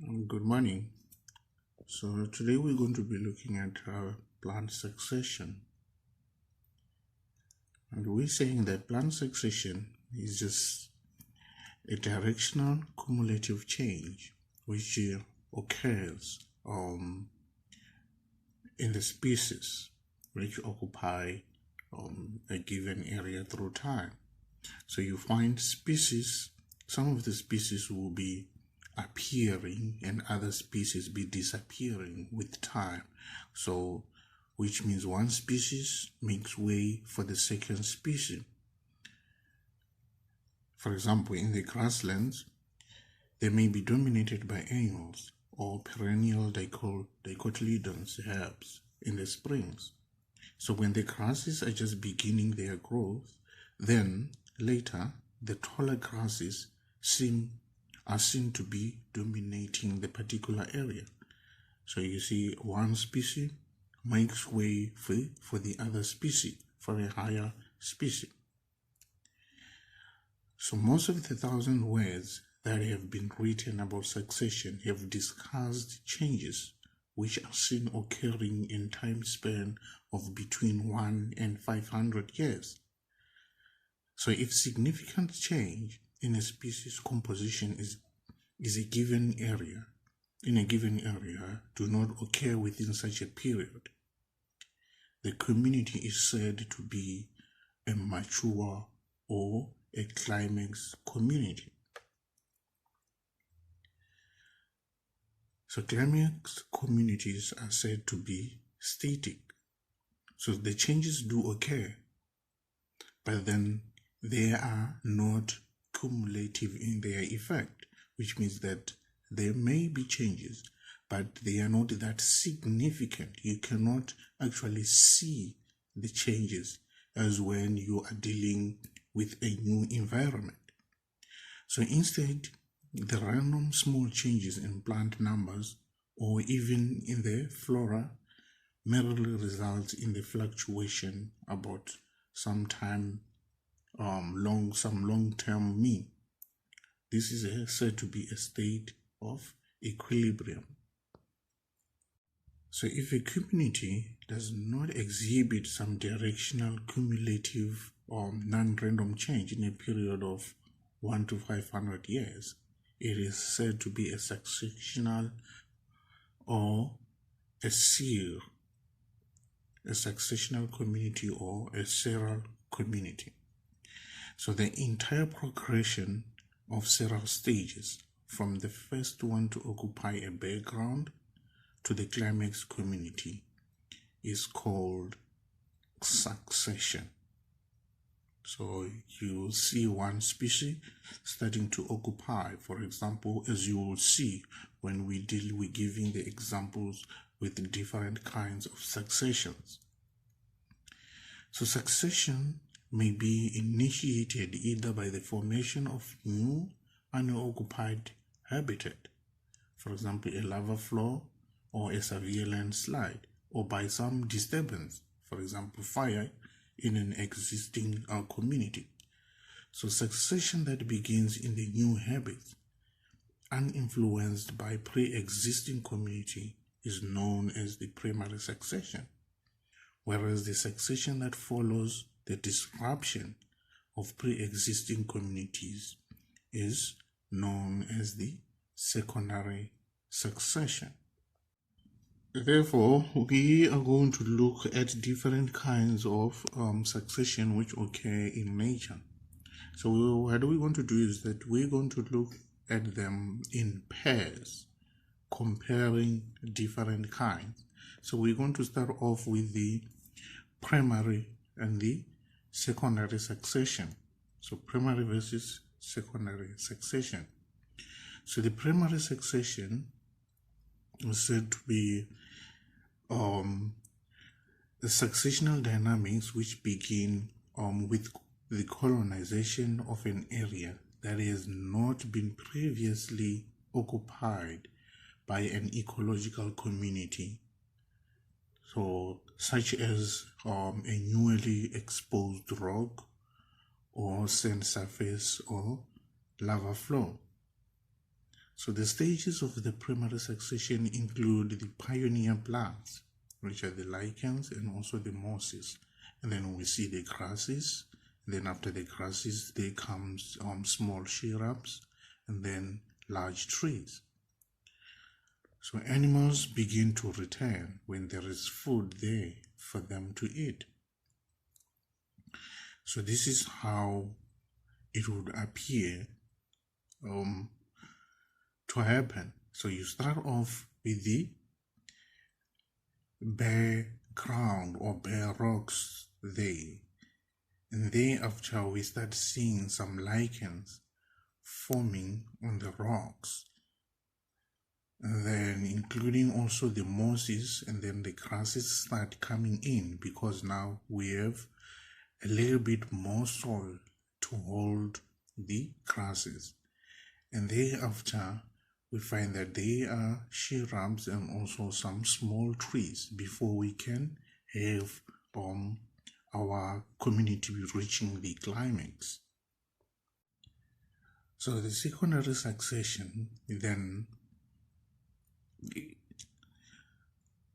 Good morning. So today we're going to be looking at plant succession. And we're saying that plant succession is just a directional cumulative change which occurs in the species which occupy a given area through time. So you find species, some of the species will be appearing and other species be disappearing with time. So which means one species makes way for the second species. For example, in the grasslands, they may be dominated by annuals or perennial dicotyledons herbs in the springs. So when the grasses are just beginning their growth, then later the taller grasses are seen to be dominating the particular area. So you see one species makes way for the other species, for a higher species. So most of the 1,000 words that have been written about succession have discussed changes which are seen occurring in time span of between 1 and 500 years. So if significant change in a species composition is a given area, do not occur within such a period, the community is said to be a mature or a climax community. So climax communities are said to be static. So the changes do occur, but then they are not cumulative in their effect, which means that there may be changes, but they are not that significant. You cannot actually see the changes as when you are dealing with a new environment. So instead, the random small changes in plant numbers or even in the flora merely results in the fluctuation about some long-term mean. This is said to be a state of equilibrium. So if a community does not exhibit some directional cumulative or non-random change in a period of 1 to 500 years, it is said to be a successional or a successional community or a serial community. So the entire progression of several stages, from the first one to occupy a background to the climax community, is called succession. So you will see one species starting to occupy, for example, as you will see when we deal with giving the examples with different kinds of successions. So succession may be initiated either by the formation of new unoccupied habitat, for example, a lava flow or a severe landslide, or by some disturbance, for example, fire in an existing community. So succession that begins in the new habits, uninfluenced by pre-existing community, is known as the primary succession, whereas the succession that follows the disruption of pre-existing communities is known as the secondary succession. Therefore, we are going to look at different kinds of succession which occur in nature. So what we want to do is that we're going to look at them in pairs, comparing different kinds. So we're going to start off with the primary and the secondary succession. So primary versus secondary succession. So the primary succession is said to be the successional dynamics which begin with the colonization of an area that has not been previously occupied by an ecological community, so such as a newly exposed rock or sand surface or lava flow. So the stages of the primary succession include the pioneer plants, which are the lichens and also the mosses. And then we see the grasses. Then after the grasses, there comes small shrubs and then large trees. So animals begin to return when there is food there for them to eat. So this is how it would appear to happen. So you start off with the bare ground or bare rocks there, and thereafter we start seeing some lichens forming on the rocks, and then including also the mosses, and then the grasses start coming in because now we have a little bit more soil to hold the grasses. And thereafter we find that there are shrubs and also some small trees before we can have our community reaching the climax. So the secondary succession, then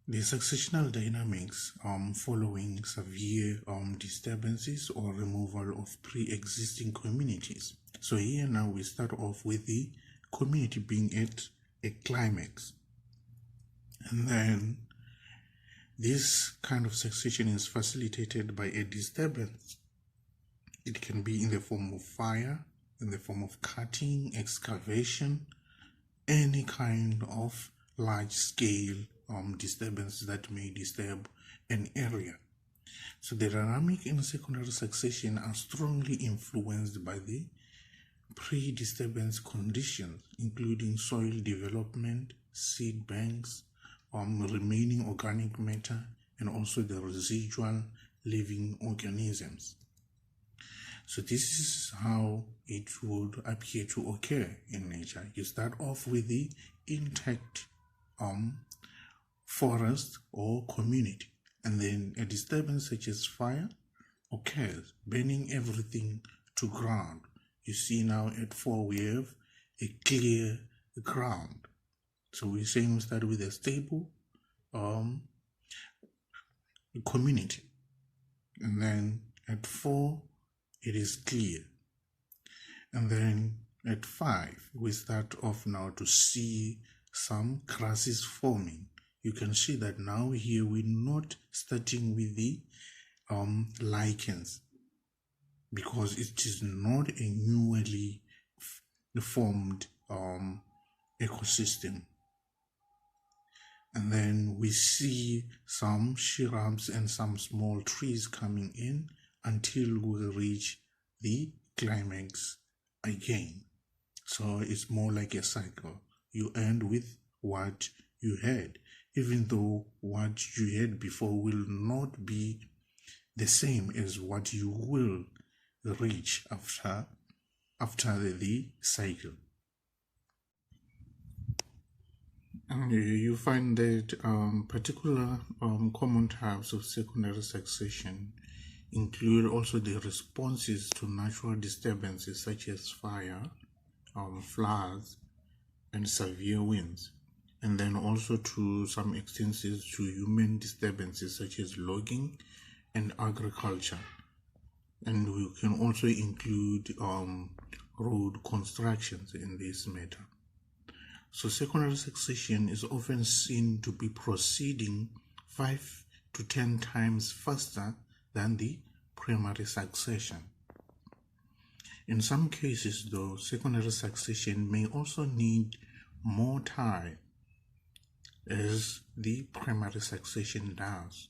the successional dynamics following severe disturbances or removal of pre-existing communities. So here now we start off with the community being at a climax, and then this kind of succession is facilitated by a disturbance. It can be in the form of fire, in the form of cutting, excavation, any kind of large-scale disturbance that may disturb an area. So the dynamic in secondary succession are strongly influenced by the pre-disturbance conditions, including soil development, seed banks, remaining organic matter, and also the residual living organisms. So this is how it would appear to occur in nature. You start off with the intact forest or community, and then a disturbance such as fire occurs, burning everything to ground. You see now at 4 we have a clear ground. So we're saying we start with a stable community, and then at 4 it is clear, and then at 5 we start off now to see some grasses forming. You can see that now here we're not starting with the lichens, because it is not a newly formed ecosystem. And then we see some shrubs and some small trees coming in until we reach the climax again. So it's more like a cycle. You end with what you had, even though what you had before will not be the same as what you will reach after the cycle. And you find that particular common types of secondary succession include also the responses to natural disturbances such as fire, floods, and severe winds, and then also to some extensions to human disturbances such as logging and agriculture. And we can also include road constructions in this matter. So secondary succession is often seen to be proceeding 5 to 10 times faster than the primary succession. In some cases though, secondary succession may also need more time as the primary succession does.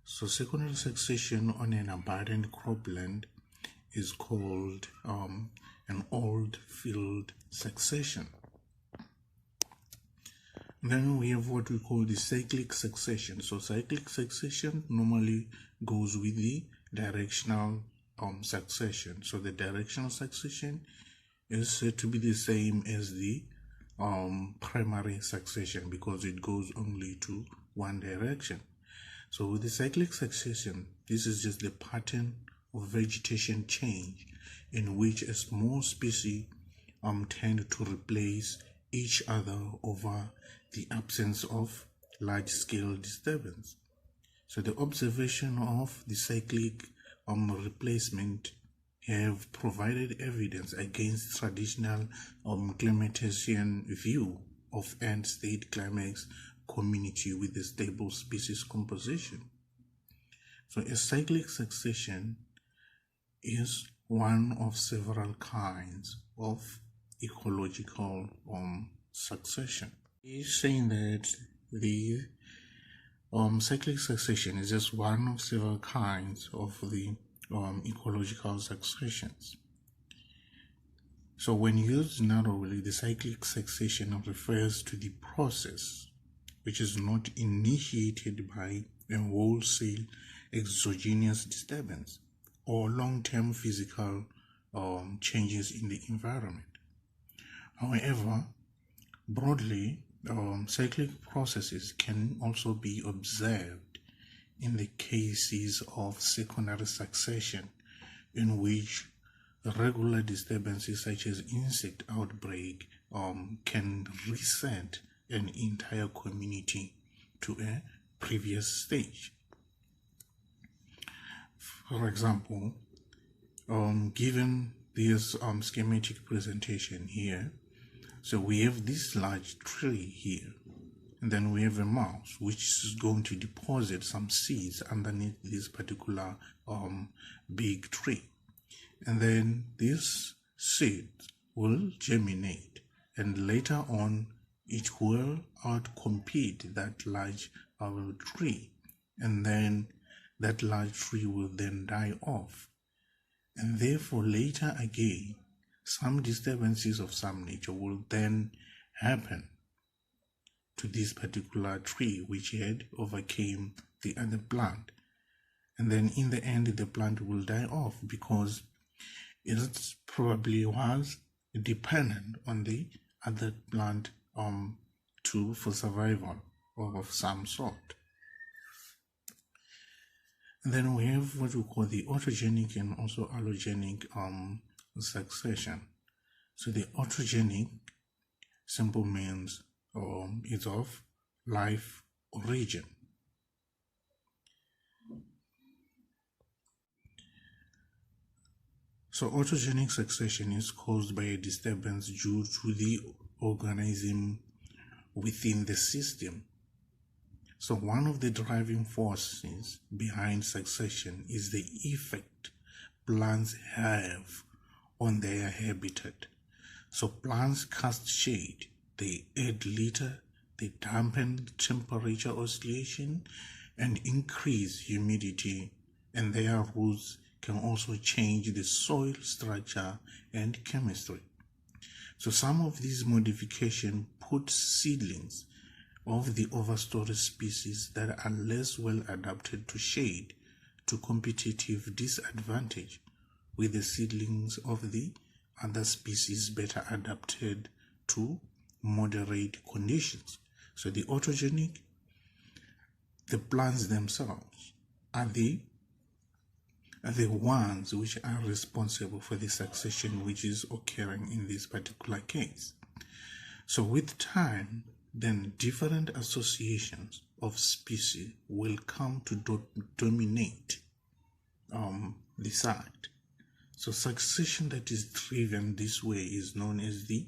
So secondary succession on an abundant cropland is called an old field succession. Then we have what we call the cyclic succession. So cyclic succession normally goes with the directional succession. So the directional succession is said to be the same as the primary succession because it goes only to one direction. So with the cyclic succession, this is just the pattern of vegetation change in which a small species tend to replace each other over the absence of large-scale disturbance. So the observation of the cyclic replacement have provided evidence against traditional Clementesian view of end-state climax community with a stable species composition. So a cyclic succession is one of several kinds of ecological succession. He's saying that the cyclic succession is just one of several kinds of the ecological successions. So when used narrowly, the cyclic succession refers to the process which is not initiated by a wholesale exogenous disturbance or long-term physical changes in the environment. However, broadly, cyclic processes can also be observed in the cases of secondary succession, in which regular disturbances such as insect outbreak can reset an entire community to a previous stage. For example, given this schematic presentation here, so we have this large tree here, and then we have a mouse which is going to deposit some seeds underneath this particular big tree, and then this seed will germinate, and later on it will outcompete that large tree, and then that large tree will then die off, and therefore later again some disturbances of some nature will then happen to this particular tree which had overcame the other plant, and then in the end the plant will die off because it probably was dependent on the other plant for survival of some sort. And then we have what we call the autogenic and also allogenic succession. So the autogenic simple means is of life origin. So autogenic succession is caused by a disturbance due to the organism within the system. So one of the driving forces behind succession is the effect plants have on their habitat. So plants cast shade, they add litter, they dampen temperature oscillation and increase humidity, and their roots can also change the soil structure and chemistry. So some of these modifications put seedlings of the overstory species that are less well adapted to shade to competitive disadvantage, with the seedlings of the other species better adapted to moderate conditions. So the autogenic, the plants themselves are the ones which are responsible for the succession which is occurring in this particular case. So with time, then different associations of species will come to dominate the site. So succession that is driven this way is known as the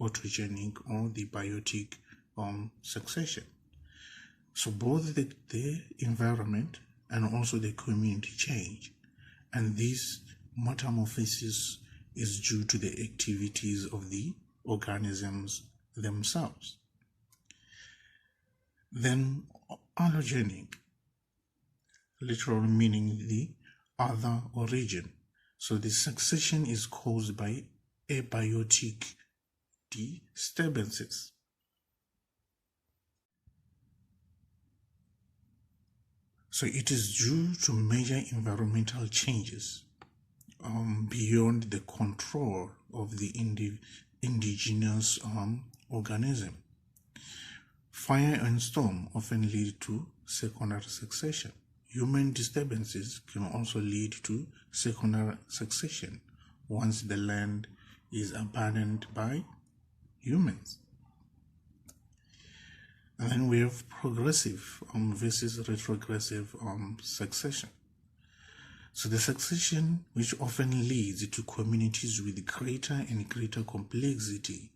autogenic or the biotic succession. So both the environment and also the community change, and this metamorphosis is due to the activities of the organisms themselves. Then allogenic, literally meaning the other origin. So the succession is caused by abiotic disturbances. So it is due to major environmental changes beyond the control of the indigenous organism. Fire and storm often lead to secondary succession. Human disturbances can also lead to secondary succession once the land is abandoned by humans. And then we have progressive versus retrogressive succession. So the succession, which often leads to communities with greater and greater complexity,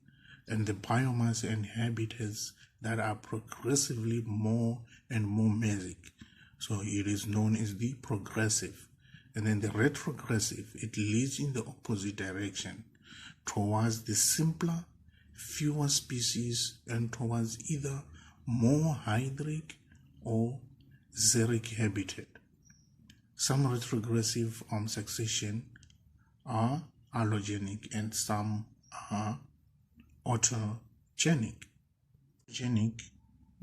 and the biomass and habitats that are progressively more and more basic. So it is known as the progressive. And then the retrogressive, it leads in the opposite direction towards the simpler, fewer species, and towards either more hydric or xeric habitat. Some retrogressive succession are allogenic and some are autogenic.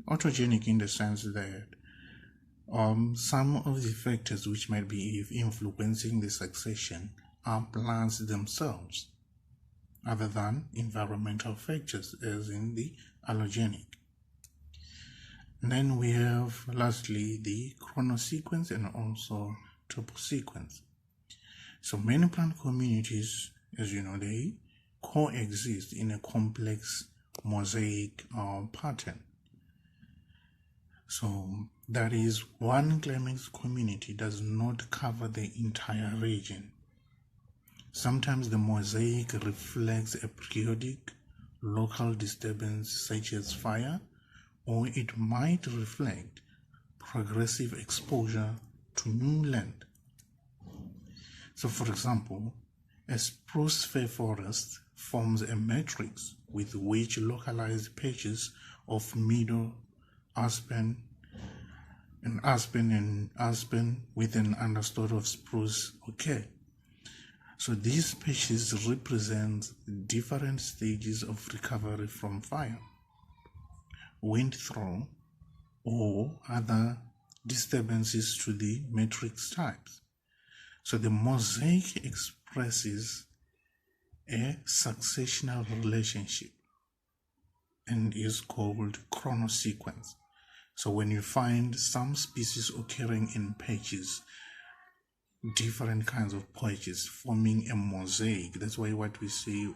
Autogenic in the sense that some of the factors which might be influencing the succession are plants themselves, other than environmental factors, as in the allogenic. And then we have lastly the chronosequence and also toposequence. So many plant communities, as you know, they coexist in a complex mosaic pattern. So that is, one climate community does not cover the entire region. Sometimes the mosaic reflects a periodic local disturbance such as fire, or it might reflect progressive exposure to new land. So for example, a spruce fir forest forms a matrix with which localized patches of meadow, aspen with an understory of spruce occur. So these patches represent different stages of recovery from fire, wind throw, or other disturbances to the matrix types. So the mosaic expresses a successional relationship and is called chronosequence. So when you find some species occurring in patches, different kinds of patches forming a mosaic, that's why what we say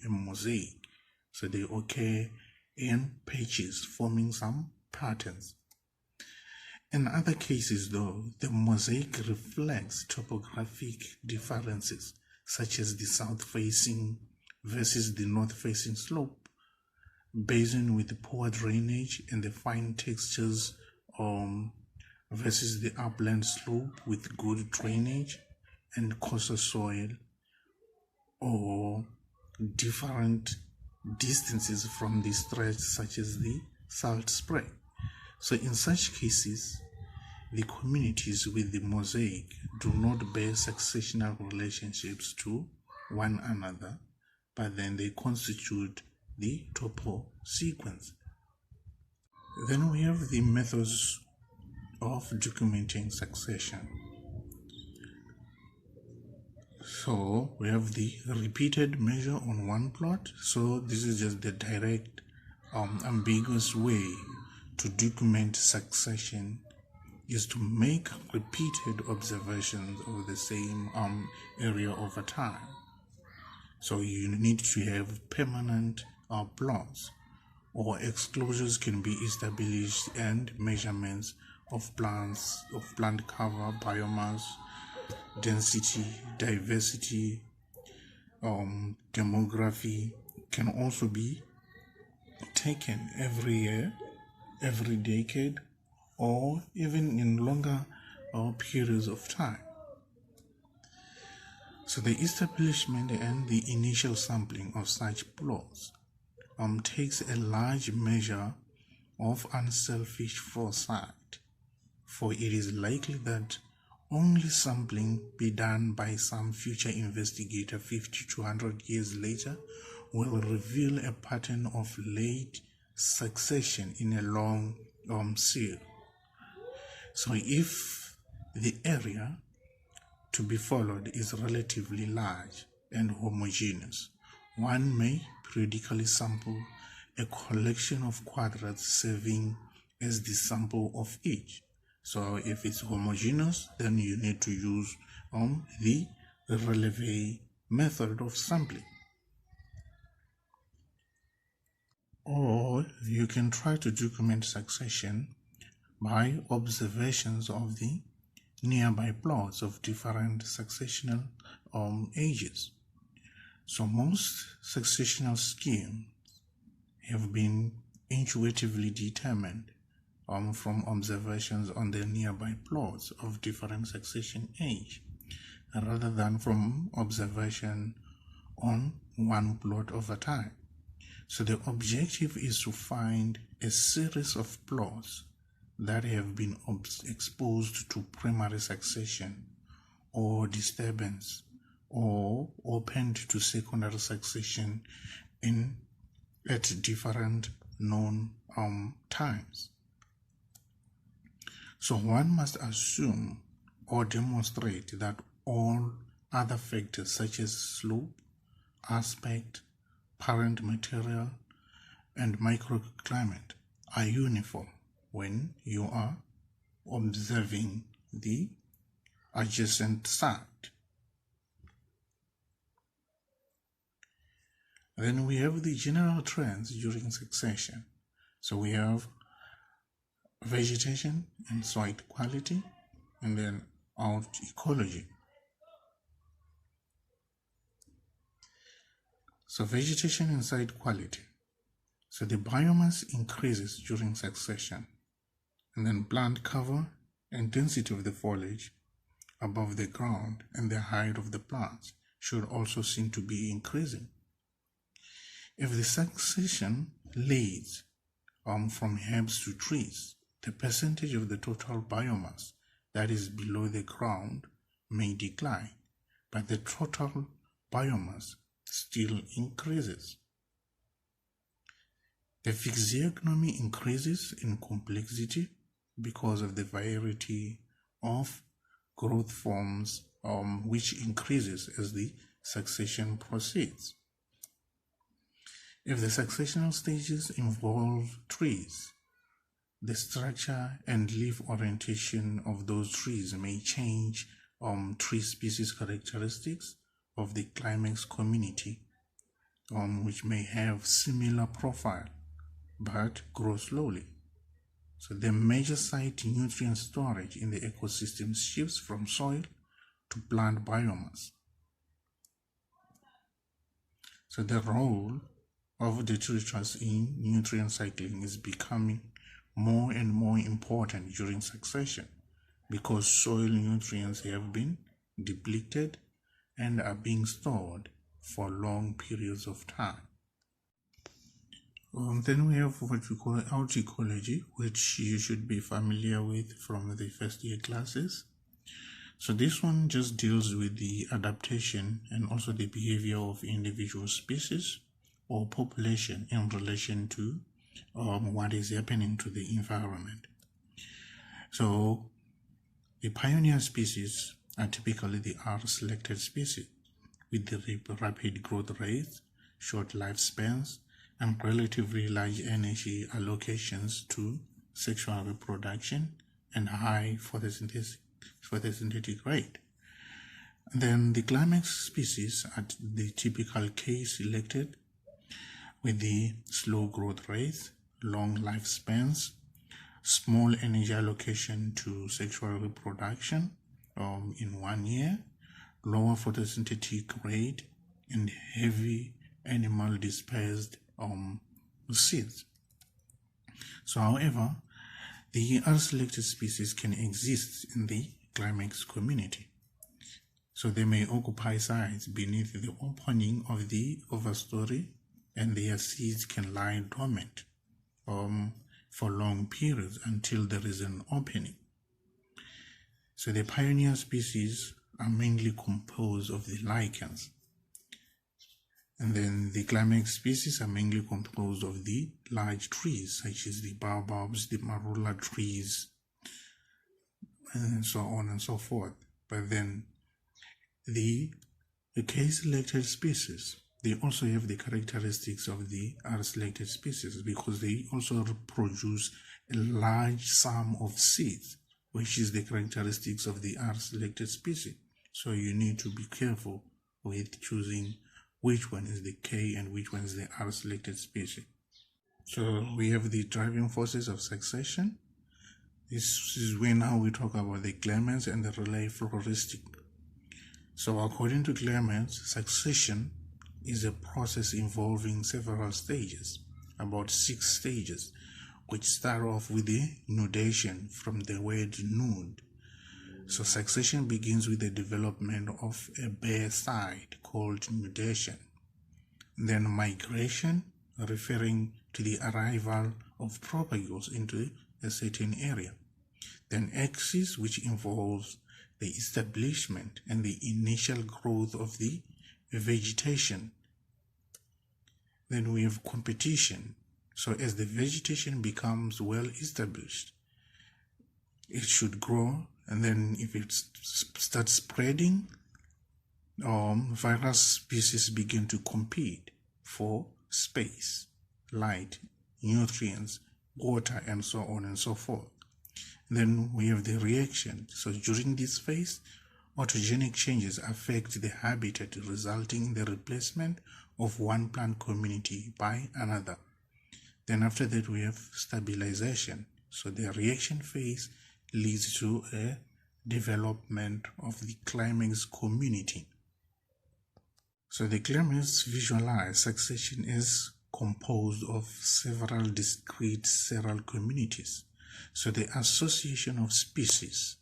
a mosaic. So they occur in patches forming some patterns. In other cases though, the mosaic reflects topographic differences such as the south-facing versus the north-facing slope, basin with poor drainage and the fine textures versus the upland slope with good drainage and coarser soil, or different distances from the stretch such as the salt spray. So in such cases, the communities with the mosaic do not bear successional relationships to one another, but then they constitute the toposequence. Then we have the methods of documenting succession. So we have the repeated measure on one plot. So this is just the direct, ambiguous way to document succession, is to make repeated observations of the same area over time. So you need to have permanent plots, or exclosures can be established, and measurements of plants, of plant cover, biomass, density, diversity, demography can also be taken every year, every decade, or even in longer periods of time. So the establishment and the initial sampling of such plots takes a large measure of unselfish foresight, for it is likely that only sampling be done by some future investigator 50 to 100 years later will reveal a pattern of late succession in a long series. So if the area to be followed is relatively large and homogeneous, one may periodically sample a collection of quadrats serving as the sample of each. So if it's homogeneous, then you need to use the releve method of sampling. Or So you can try to document succession by observations of the nearby plots of different successional ages. So most successional schemes have been intuitively determined from observations on the nearby plots of different succession age, rather than from observation on one plot over time. So the objective is to find a series of plots that have been exposed to primary succession or disturbance or opened to secondary succession at different known times. So one must assume or demonstrate that all other factors such as slope, aspect, parent material, and microclimate are uniform when you are observing the adjacent site. Then we have the general trends during succession. So we have vegetation and soil quality, and then out ecology. So vegetation and soil quality. So the biomass increases during succession, and then plant cover and density of the foliage above the ground and the height of the plants should also seem to be increasing. If the succession leads from herbs to trees, the percentage of the total biomass that is below the ground may decline, but the total biomass still increases. The physiognomy increases in complexity because of the variety of growth forms which increases as the succession proceeds. If the successional stages involve trees, the structure and leaf orientation of those trees may change tree species characteristics of the climax community, which may have similar profile but grow slowly. So the major site nutrient storage in the ecosystem shifts from soil to plant biomass. So the role of detritus in nutrient cycling is becoming more and more important during succession because soil nutrients have been depleted and are being stored for long periods of time. Then we have what we call out ecology, which you should be familiar with from the first year classes. So this one just deals with the adaptation and also the behavior of individual species or population in relation to what is happening to the environment. So the pioneer species are typically the R-selected species with the rapid growth rates, short lifespans, and relatively large energy allocations to sexual reproduction and high photosynthetic rate. And then the climax species are the typical case selected with the slow growth rates, long lifespans, small energy allocation to sexual reproduction in 1 year, lower photosynthetic rate, and heavy animal dispersed seeds. So however, the R-selected species can exist in the climax community. So they may occupy sites beneath the opening of the overstory, and their seeds can lie dormant for long periods until there is an opening. So the pioneer species are mainly composed of the lichens, and then the climax species are mainly composed of the large trees such as the baobabs, the marula trees, and so on and so forth. But then the K-selected species, they also have the characteristics of the R-selected species because they also produce a large sum of seeds, which is the characteristics of the R-selected species. So you need to be careful with choosing which one is the K and which one is the R-selected species. So we have the driving forces of succession. This is where now we talk about the Clemens and the relay floristic. So according to Clemens, succession is a process involving several stages, about 6 stages, which start off with the nudation from the word nude. So succession begins with the development of a bare side called nudation. Then migration, referring to the arrival of propagules into a certain area. Then axis, which involves the establishment and the initial growth of the vegetation. Then we have competition. So as the vegetation becomes well established, it should grow, and then if it starts spreading, various species begin to compete for space, light, nutrients, water, and so on and so forth. Then we have the reaction. So during this phase, autogenic changes affect the habitat, resulting in the replacement of one plant community by another. Then after that we have stabilization. So the reaction phase leads to a development of the climax community. So the Clemens visualized succession is composed of several discrete seral communities. So the association of species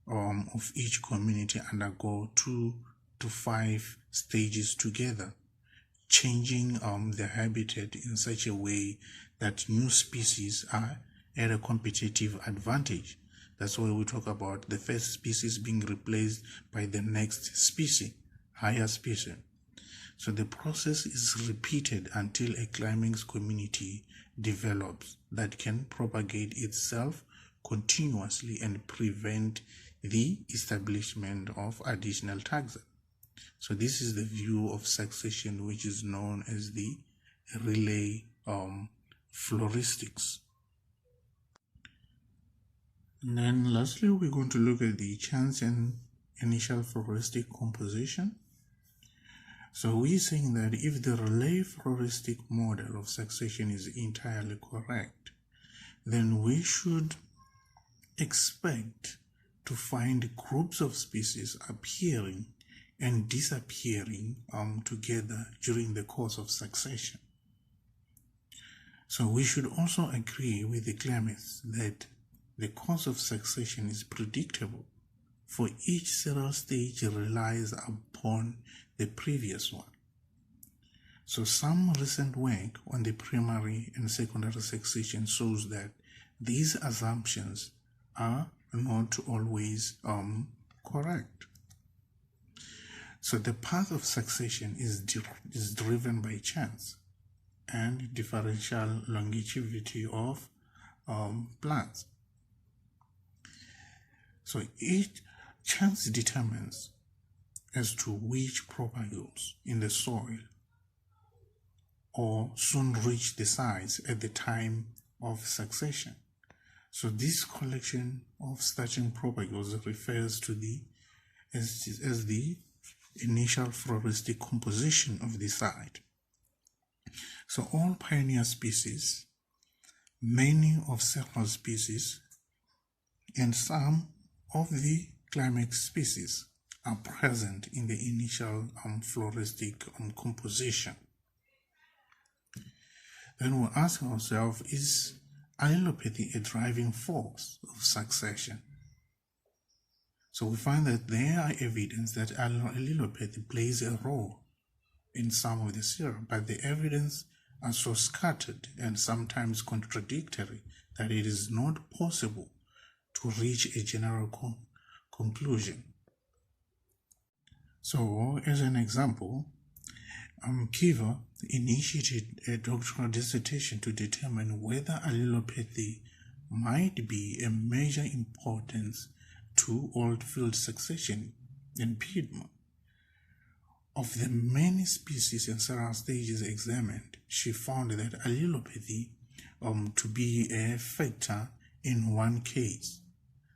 of each community undergo 2 to 5 stages together, changing the habitat in such a way that new species are at a competitive advantage. That's why we talk about the first species being replaced by the next species, higher species. So the process is repeated until a climax community develops that can propagate itself continuously and prevent the establishment of additional taxa. So this is the view of succession, which is known as the relay floristics. And then lastly, we're going to look at the chance and initial floristic composition. So we're saying that if the relay floristic model of succession is entirely correct, then we should expect to find groups of species appearing and disappearing together during the course of succession. So we should also agree with the Clemens that the course of succession is predictable, for each seral stage relies upon the previous one. So some recent work on the primary and secondary succession shows that these assumptions are not always correct. So the path of succession is driven by chance and differential longevity of plants. So each chance determines as to which propagules in the soil or soon reach the size at the time of succession. So this collection of starting propagules refers to as the initial floristic composition of the site. So all pioneer species, many of several species, and some of the climax species are present in the initial floristic composition. Then we ask ourselves, is allelopathy a driving force of succession? So we find that there are evidence that allelopathy plays a role in some of the sera, but the evidence are so scattered and sometimes contradictory that it is not possible to reach a general conclusion. So, as an example, Kiva initiated a doctoral dissertation to determine whether allelopathy might be a major importance to oilfield succession in Piedmont. Of the many species and seral stages examined, she found that allelopathy to be a factor in one case.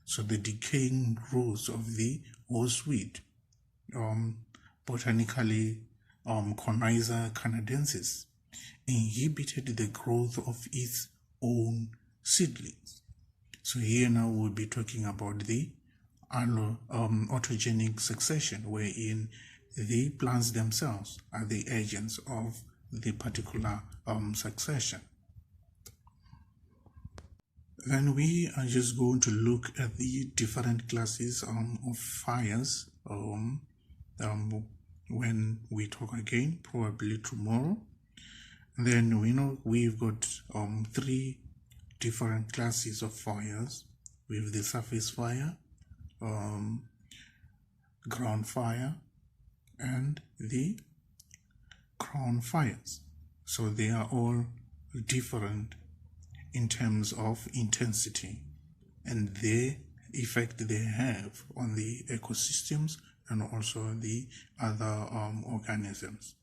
So the decaying roots of the horseweed, botanically Coniza canadensis, inhibited the growth of its own seedlings. So here now we'll be talking about the autogenic succession, wherein the plants themselves are the agents of the particular succession. Then we are just going to look at the different classes of fires when we talk again, probably tomorrow. Then we know we've got 3 different classes of fires. We have the surface fire, ground fire, and the crown fires. So they are all different in terms of intensity and the effect they have on the ecosystems and also the other organisms.